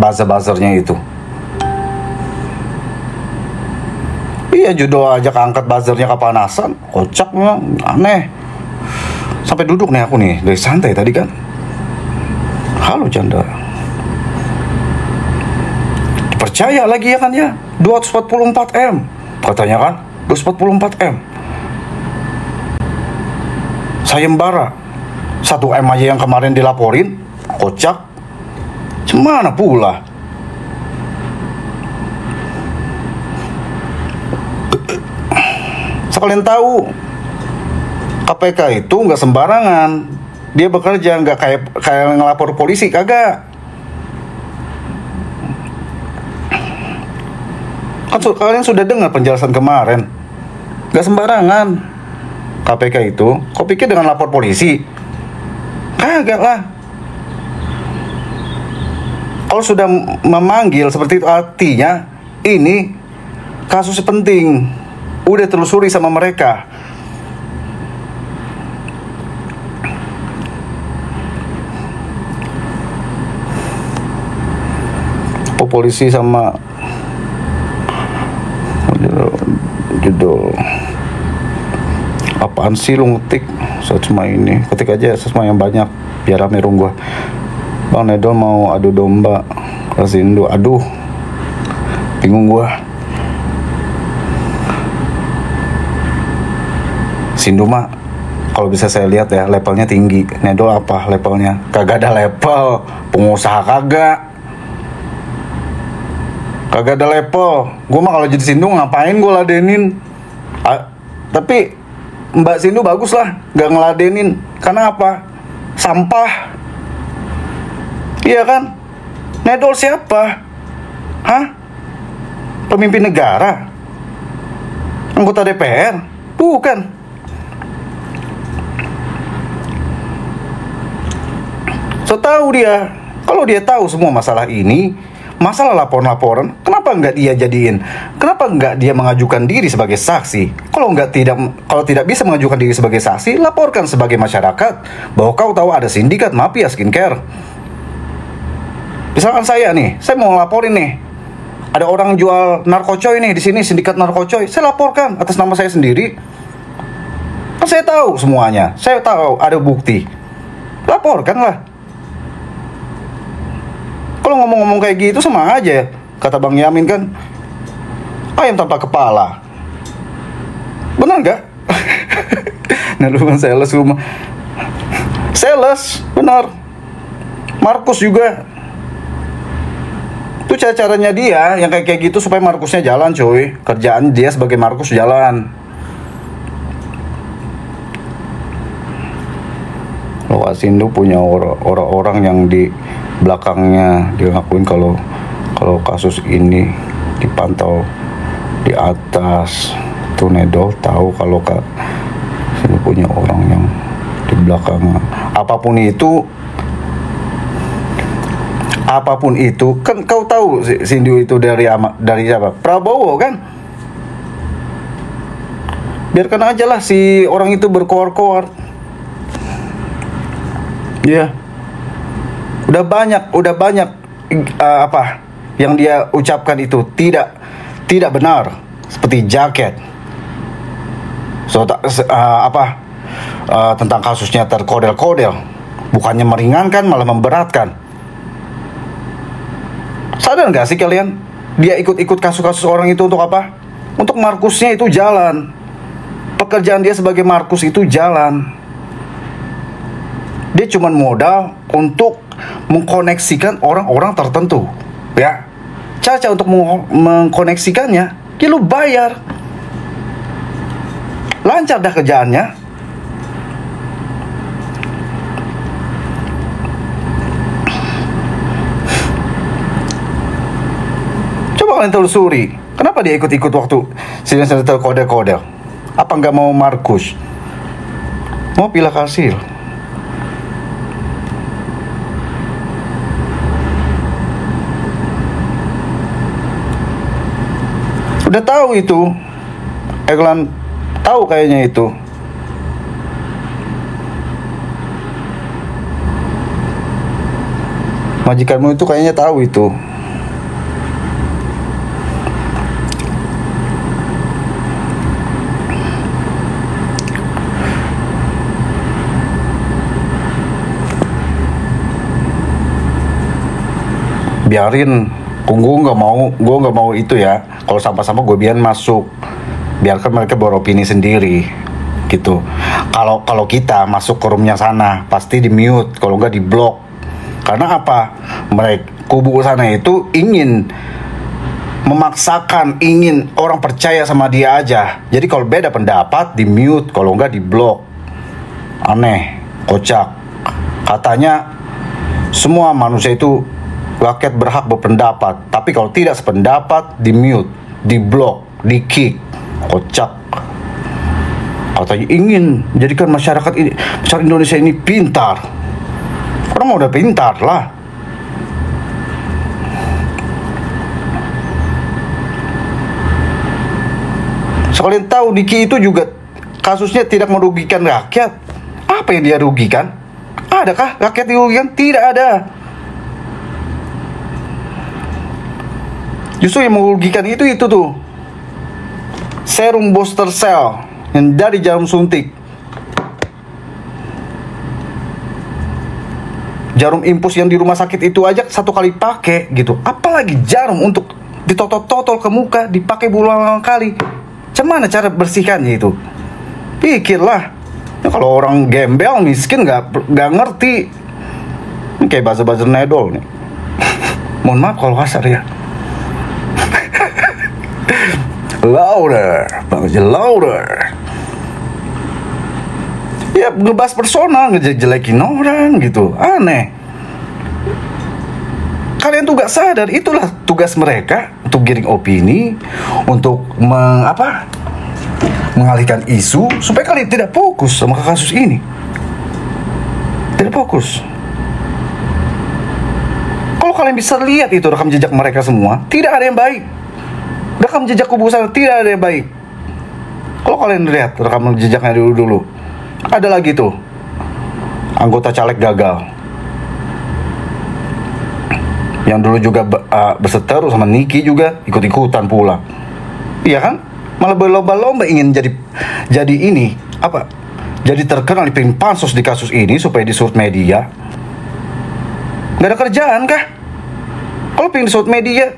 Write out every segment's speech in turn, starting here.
buzzer-buzzernya itu. Iya, judul aja keangkat buzzernya kepanasan. Kocak memang, aneh. Sampai duduk nih aku nih, dari santai tadi kan. Halo Chandra. Percaya lagi ya kan ya, 244M. Katanya kan, 244M. Sayembara 1M aja yang kemarin dilaporin. Kocak. Cemana pula? Sekalian tahu, KPK itu nggak sembarangan. Dia bekerja nggak kayak ngelapor polisi, kagak. Kan kalian sudah dengar penjelasan kemarin. Nggak sembarangan. KPK itu, kau pikir dengan lapor polisi? Kagak lah. Kalau sudah memanggil seperti itu, artinya ini kasus penting. Udah telusuri sama mereka. Polisi sama judul apaan sih lu ngetik Sosma ini? Ketik aja Sosma yang banyak biar rame rung gua. Bang Nedol mau adu domba Rasindo. Aduh, bingung gua. Sindu mah kalau bisa saya lihat ya levelnya tinggi. Nedol apa levelnya? Kagak ada level. Pengusaha kagak ada level. Gue mah kalau jadi Sindu ngapain gue ladenin? Tapi Mbak Sindu bagus lah, gak ngeladenin. Karena apa? Sampah. Iya kan? Nedol siapa? Hah? Pemimpin negara? Anggota DPR? Bukan. So tahu dia. Kalau dia tahu semua masalah ini, masalah laporan-laporan, kenapa nggak dia jadiin? Kenapa nggak dia mengajukan diri sebagai saksi? Kalau tidak bisa mengajukan diri sebagai saksi, laporkan sebagai masyarakat bahwa kau tahu ada sindikat mafia skincare. Misalkan saya nih, saya mau laporin nih, ada orang jual narkocoy nih di sini, sindikat narkocoy, saya laporkan atas nama saya sendiri. Kan saya tahu semuanya, saya tahu ada bukti, laporkan lah. Kalau ngomong-ngomong kayak gitu sama aja, kata Bang Yamin kan, ayam tanpa kepala. Benar nggak? Nah lu kan sales rumah. Sales, benar. Markus juga. Itu caranya dia yang kayak gitu supaya Markusnya jalan, coy. Kerjaan dia sebagai Markus jalan. Wasindo punya orang-orang yang di belakangnya dia ngakuin kalau kasus ini dipantau di atas. Tuh Nedol tahu kalau Sindu punya orang yang di belakangnya. Apapun itu kan kau tahu Sindu itu dari siapa? Prabowo kan? Biarkan aja lah si orang itu berkoar-koar. Ya, udah banyak apa yang dia ucapkan itu tidak benar, seperti jaket. Tentang kasusnya terkodel-kodel, bukannya meringankan malah memberatkan. Sadar nggak sih kalian? Dia ikut kasus-kasus orang itu untuk apa? Untuk Markusnya itu jalan. Pekerjaan dia sebagai Markus itu jalan. Dia cuma modal untuk mengkoneksikan orang-orang tertentu, ya. Cara untuk mengkoneksikannya, ya lu bayar. Lancar dah kerjaannya. Coba kalian telusuri, kenapa dia ikut-ikut waktu sidang kode-kode? Apa nggak mau Markus? Mau pilih hasil? Udah tahu itu, Eglan tahu kayaknya itu. Majikanmu itu kayaknya tahu itu. biarin. Gue nggak mau itu ya. Kalau sampah-sampah gue biarin masuk, biarkan mereka beropini sendiri gitu. Kalau kita masuk ke roomnya sana pasti di mute, kalau nggak di blok. Karena apa? Mereka kubu sana itu ingin memaksakan, ingin orang percaya sama dia aja. Jadi kalau beda pendapat di mute, kalau nggak di blok. Aneh, kocak. Katanya semua manusia itu, rakyat berhak berpendapat, tapi kalau tidak sependapat di mute, di blok, di kick. Kocak. Katanya ingin jadikan masyarakat Indonesia ini pintar. Orang udah pintar lah. Sekalian tahu Niki itu juga kasusnya tidak merugikan rakyat. Apa yang dia rugikan? Adakah rakyat dirugikan? Tidak ada. Justru yang merugikan itu tuh serum booster cell yang dari jarum suntik. Jarum infus yang di rumah sakit itu aja 1 kali pakai gitu. Apalagi jarum untuk ditotol-totol ke muka dipakai berulang kali. Gimana cara bersihkannya itu? Pikirlah. Ya, kalau orang gembel miskin nggak ngerti. Ini kayak buzzer nedol nih. Mohon maaf kalau kasar ya. Louder, louder. Ya ngebahas personal, ngejelekin orang gitu. Aneh. Kalian tuh gak sadar, itulah tugas mereka untuk giring opini, untuk mengalihkan isu supaya kalian tidak fokus sama kasus ini. Tidak fokus. Kalau kalian bisa lihat itu rekam jejak mereka semua, tidak ada yang baik. Rekam jejak kubu sana tidak ada yang baik. Kalau kalian lihat rekam jejaknya dulu, ada lagi tuh anggota caleg gagal yang dulu juga berseteru sama Niki juga ikut-ikutan pula. Iya kan? Malah berlomba-lomba ingin jadi ini apa? Jadi terkenal di pansos di kasus ini supaya disebut media. Gak ada kerjaan kah? Kalau pengen disebut media,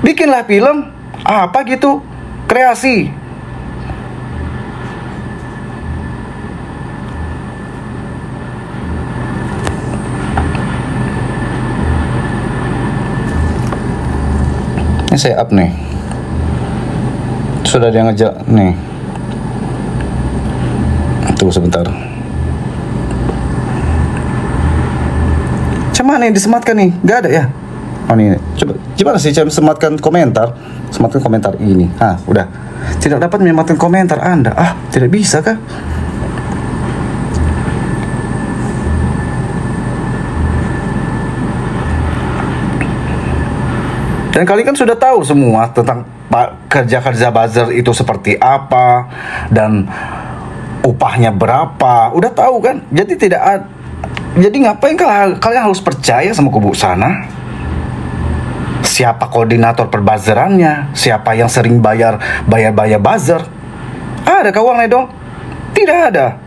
bikinlah film apa gitu, kreasi. Ini saya up nih. Sudah dia ngejak nih. Tunggu sebentar. Cuman nih disematkan nih, gak ada ya? Oh nih, coba gimana sih cara sematkan komentar? Sematkan komentar ini. Udah. Tidak dapat menyematkan komentar Anda. Tidak bisa kah? Dan kalian kan sudah tahu semua tentang kerja-kerja buzzer itu seperti apa dan upahnya berapa. Udah tahu kan? Jadi ngapain kalian harus percaya sama kubu sana? Siapa koordinator perbuzzerannya? Siapa yang sering bayar buzzer? Ada uang Nedol? Tidak ada.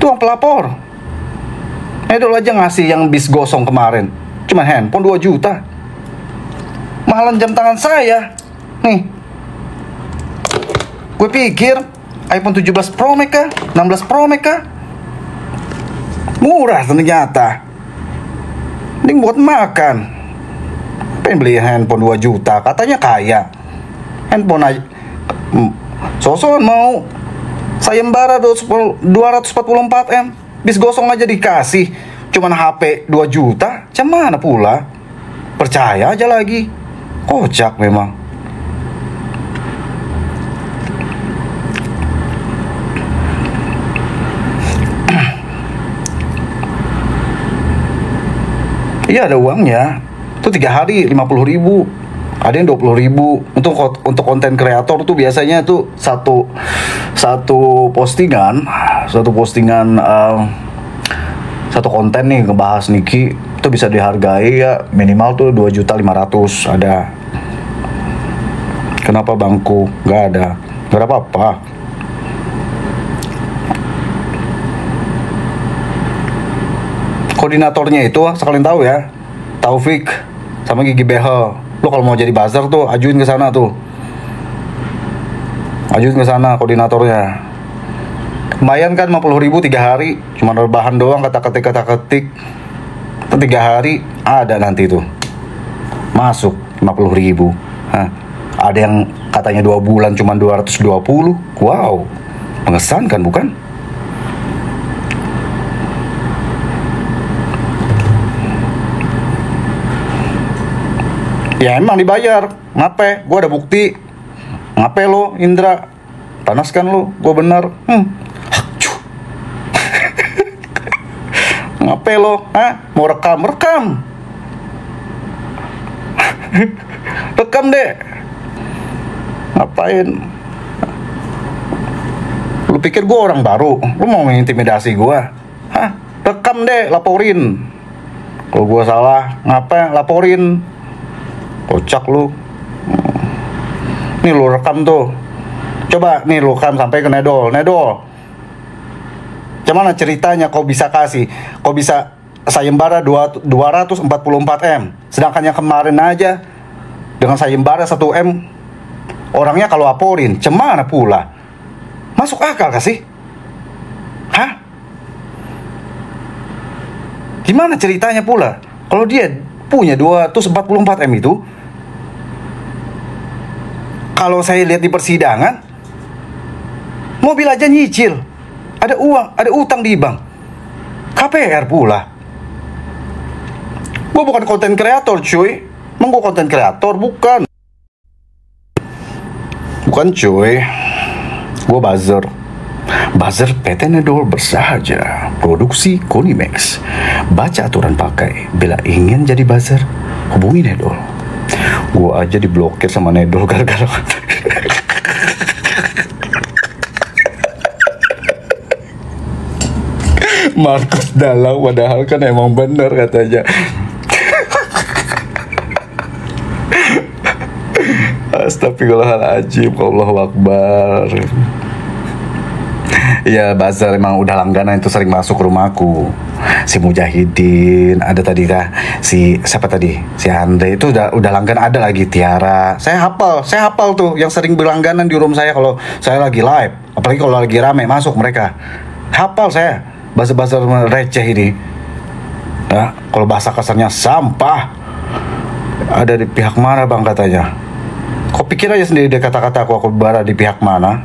Tuang pelapor. Nedol aja ngasih yang bis gosong kemarin. Cuma handphone 2 juta. Mahalan jam tangan saya. Nih. Gue pikir iPhone 17 Pro Max kah? 16 Pro Max kah? Murah ternyata. Ini buat makan. Pengen beli handphone 2 juta. Katanya kaya. Handphone aja sosokan mau sayembara 244M. Bis gosong aja dikasih. Cuman HP 2 juta. Macam mana pula? Percaya aja lagi. Kocak memang. Iya ada uangnya. Itu 3 hari 50.000. Ada yang 20.000. Untuk konten kreator tuh biasanya tuh satu postingan satu konten nih ngebahas Niki itu bisa dihargai ya minimal tuh 2.500.000 ada. Kenapa bangku? Nggak ada apa-apa. Koordinatornya itu sekalian tahu ya, Taufik sama Gigi Behel. Lo kalau mau jadi buzzer tuh ajuin ke sana tuh. Ajuin ke sana koordinatornya. Lumayan kan 50.000 3 hari. Cuma rebahan doang kata-ketik. 3 hari ada nanti tuh. Masuk 50.000. Hah. Ada yang katanya 2 bulan cuma 220. Wow. Mengesankan bukan? Ya emang dibayar. Ngapain? Gue ada bukti. Ngapain lo Indra? Panaskan lo. Gue bener. Ngapain lo? Hah? Mau rekam? Rekam deh. Ngapain? Lu pikir gue orang baru? Lu mau mengintimidasi gue? Hah? Rekam deh, laporin. Kalau gue salah, ngapain? Laporin. Kocak lu. Nih lu rekam tuh. Coba nih lu rekam sampai ke Nedol. Gimana ceritanya kau bisa kasih? Kau bisa sayembara 244 M. Sedangkan yang kemarin aja dengan sayembara 1 M, orangnya kalau laporin, cemana pula? Masuk akal kasih? Hah? Gimana ceritanya pula? Kalau dia punya 244 M itu, kalau saya lihat di persidangan, mobil aja nyicil, ada uang, ada utang di bank, KPR pula. Gue bukan konten kreator cuy. Emang gue konten kreator? Bukan cuy. Gue buzzer PT Nedol bersahaja. Produksi Konimax. Baca aturan pakai. Bila ingin jadi buzzer, hubungi Nedol. Gue aja diblokir sama Nedol gara-gara Markus Dalau, padahal kan emang bener katanya. Astagfirullahaladzim, Allahu Akbar. Ya buzzer emang udah langganan itu, sering masuk ke rumahku. Si Mujahidin, ada tadi kah? Siapa tadi? Si Andre itu udah langganan, ada lagi Tiara. Saya hafal tuh yang sering berlangganan di room saya kalau saya lagi live. Apalagi kalau lagi rame masuk mereka. Hafal saya buzzer-buzzer receh ini. Ya, kalau bahasa kasarnya sampah. Ada di pihak mana bang katanya? Kau pikir aja sendiri dia kata-kata aku berada di pihak mana?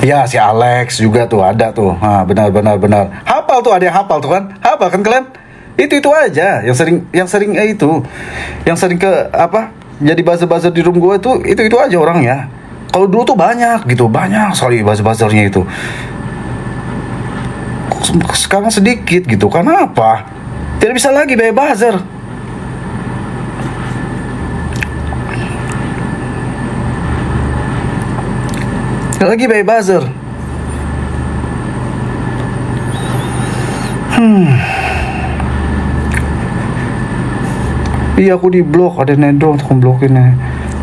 Ya si Alex juga tuh ada tuh. Nah, benar. Hafal tuh, ada yang hafal tuh kan? Hafal kan kalian? Itu aja yang sering itu. Yang sering ke apa? Jadi buzzer-buzzer di room gue tuh itu aja orangnya. Kalau dulu tuh banyak gitu, sorry buzzer-buzzernya itu. Sekarang sedikit gitu. Kenapa? Tidak bisa lagi bayar buzzer. Lagi bayar buzzer. Iya aku di blok, ada Nedol untuk memblokinnya.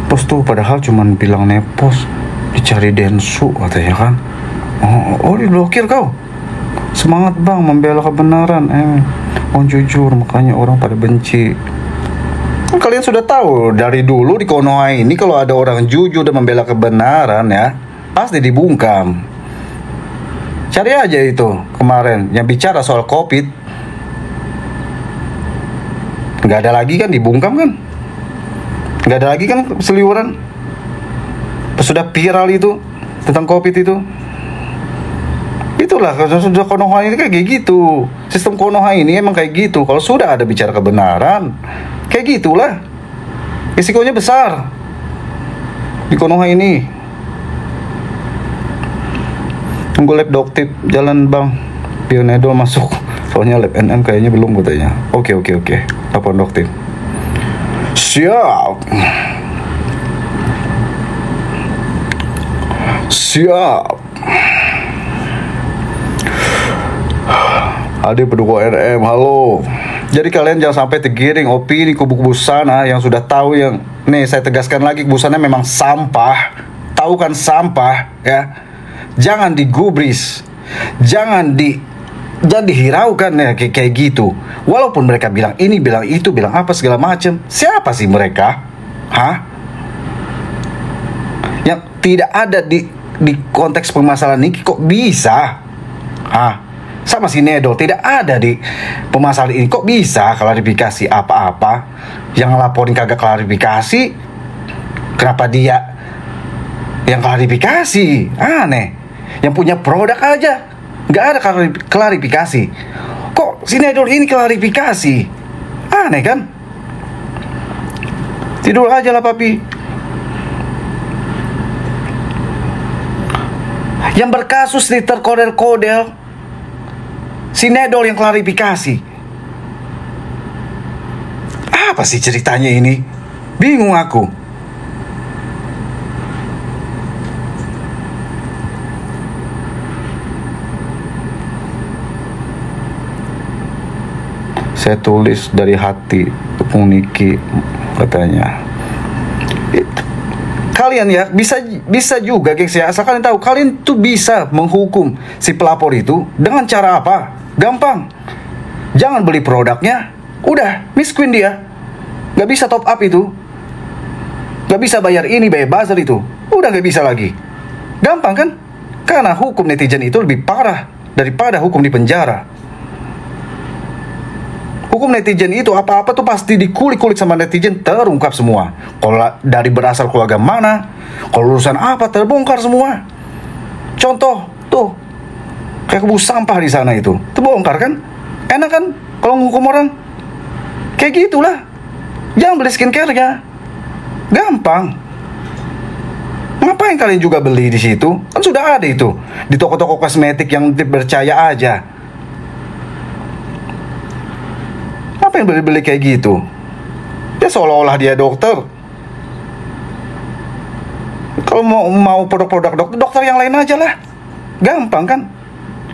Post tuh padahal cuman bilang nepost, dicari Densu katanya kan. Oh diblokir kau. Semangat bang membela kebenaran. Orang jujur, makanya orang pada benci. Kalian sudah tahu dari dulu di Konoha ini kalau ada orang jujur dan membela kebenaran ya pasti dibungkam. Cari aja itu kemarin yang bicara soal COVID. Nggak ada lagi kan dibungkam kan? Nggak ada lagi kan seliweran. Sudah viral itu tentang COVID itu. Itulah sudah Konoha ini kayak gitu. Sistem Konoha ini emang kayak gitu. Kalau sudah ada bicara kebenaran, kayak gitulah. Risikonya besar di Konoha ini. Tunggu lab doktip jalan bang. Pionedol masuk. Soalnya lab NM kayaknya belum katanya. Oke. Lapor doktip. Siap. Adik pendukung RM, halo. Jadi kalian jangan sampai tergiring opini kubu-kubu sana yang sudah tahu yang nih saya tegaskan lagi kubu sana memang sampah. Tahu kan sampah ya. Jangan digubris Jangan jadi hiraukan ya kayak gitu. Walaupun mereka bilang ini, bilang itu, bilang apa segala macam. Siapa sih mereka? Hah? Yang tidak ada di konteks permasalahan ini kok bisa? Hah? Sama si Nedol tidak ada di permasalahan ini kok bisa klarifikasi apa-apa? Yang laporin kagak klarifikasi. Kenapa dia yang klarifikasi? Aneh. Yang punya produk aja nggak ada klarifikasi. Kok si Nedol ini klarifikasi? Aneh kan? Tidur aja lah papi. Yang berkasus di terkodel-kodel, si Nedol yang klarifikasi. Apa sih ceritanya ini? Bingung aku. Saya tulis dari hati tepung Niki, katanya. Kalian ya bisa juga gengs ya, asal kalian tahu kalian tuh bisa menghukum si pelapor itu dengan cara apa? Gampang. Jangan beli produknya, udah miskin dia. Gak bisa top up itu, gak bisa bayar ini, bayar buzzer itu, udah gak bisa lagi. Gampang kan? Karena hukum netizen itu lebih parah daripada hukum di penjara. Hukum netizen itu apa-apa tuh pasti dikulik-kulik sama netizen, terungkap semua. Kalau dari berasal keluarga mana, kalau urusan apa, terbongkar semua. Contoh tuh, kayak kebus sampah di sana itu, terbongkar kan? Enak kan kalau menghukum orang? Kayak gitulah. Jangan beli skincare-nya, gampang. Ngapain kalian juga beli di situ? Kan sudah ada itu di toko-toko kosmetik yang dipercaya aja. Apa yang beli-beli kayak gitu? Ya seolah-olah dia dokter. Kalau mau produk-produk dokter yang lain aja lah. Gampang kan?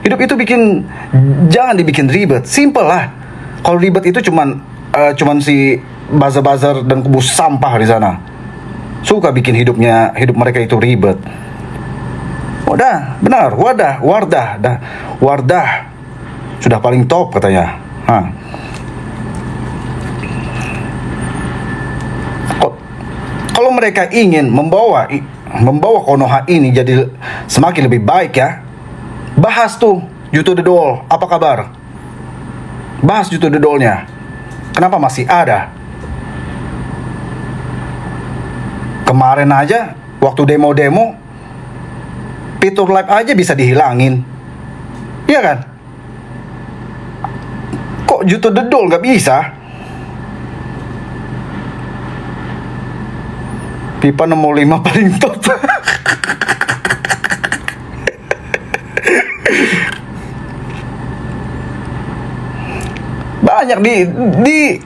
Hidup itu jangan dibikin ribet, simple lah. Kalau ribet itu cuman si bazar-bazar dan kebus sampah di sana. Suka bikin hidup mereka itu ribet. Benar, Wardah sudah paling top katanya. Kalau mereka ingin membawa Konoha ini jadi semakin lebih baik ya, bahas tuh Yuto The Doll, apa kabar? Bahas Yuto The Doll-nya. Kenapa masih ada? Kemarin aja waktu demo-demo, fitur live aja bisa dihilangin. Iya kan? Kok Yuto The Doll nggak bisa? Pipa nomor 5 paling top. Banyak di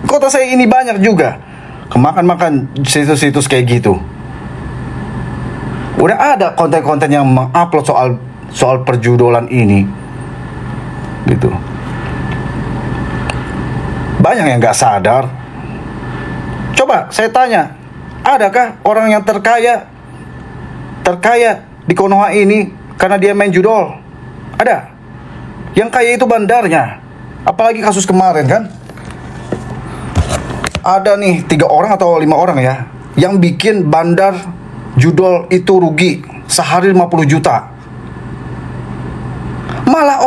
kota saya ini, banyak juga kemakan-makan situs-situs kayak gitu. Udah ada konten-konten yang mengupload soal perjudolan ini gitu. Banyak yang nggak sadar. Coba saya tanya, adakah orang yang terkaya di Konoha ini karena dia main judol? Ada. Yang kaya itu bandarnya. Apalagi kasus kemarin kan, ada nih 3 orang atau 5 orang ya yang bikin bandar judol itu rugi sehari 50 juta. Malah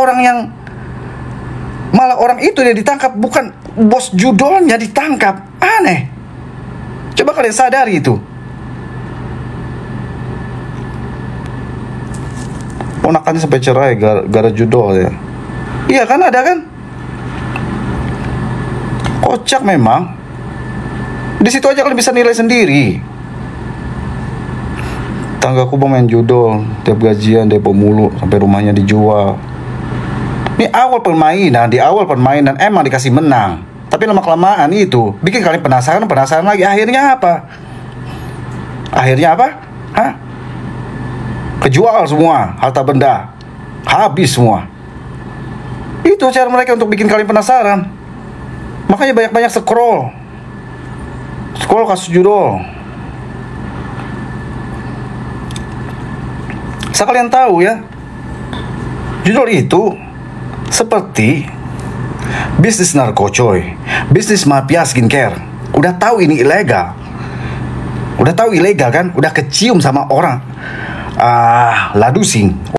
orang itu yang ditangkap, bukan bos judolnya ditangkap. Aneh. Coba kalian sadari itu. Ponakannya sampai cerai gara judol ya. Iya kan, ada kan? Kocak memang. Di situ aja kalian bisa nilai sendiri. Tanggaku pemain judol, tiap gajian dia pemulu sampai rumahnya dijual. Ini di awal permainan emang dikasih menang. Tapi lama-kelamaan itu bikin kalian penasaran lagi. Akhirnya apa? Kejual semua harta benda, habis semua. Itu cara mereka untuk bikin kalian penasaran. Makanya banyak-banyak scroll kasus judol. Asal kalian tahu ya, Judul itu seperti bisnis narkocoy, bisnis mafia skincare. Udah tahu ini ilegal. Udah tahu ilegal kan? Udah kecium sama orang. Ladusing.